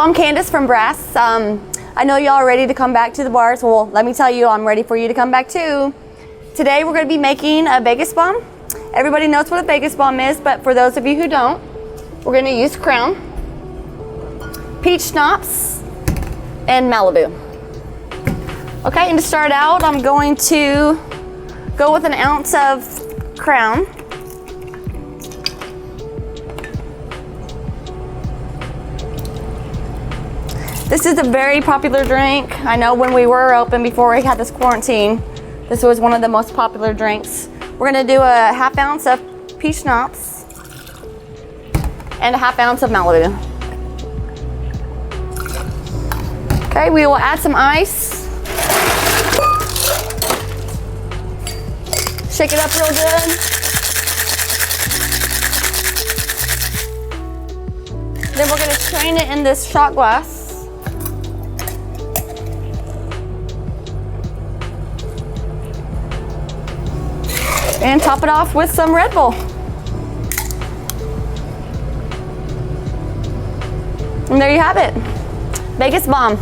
I'm Candace from Brass. I know y'all are ready to come back to the bars. Well, let me tell you, I'm ready for you to come back too. Today we're going to be making a Vegas bomb. Everybody knows what a Vegas bomb is, but for those of you who don't, we're going to use Crown, peach schnapps, and Malibu. Okay, and to start out, I'm going to go with an ounce of Crown. This is a very popular drink. I know when we were open before we had this quarantine, this was one of the most popular drinks. We're gonna do a half ounce of peach schnapps and a half ounce of Malibu. Okay, we will add some ice. Shake it up real good. Then we're gonna strain it in this shot glass. And top it off with some Red Bull. And there you have it, Vegas bomb.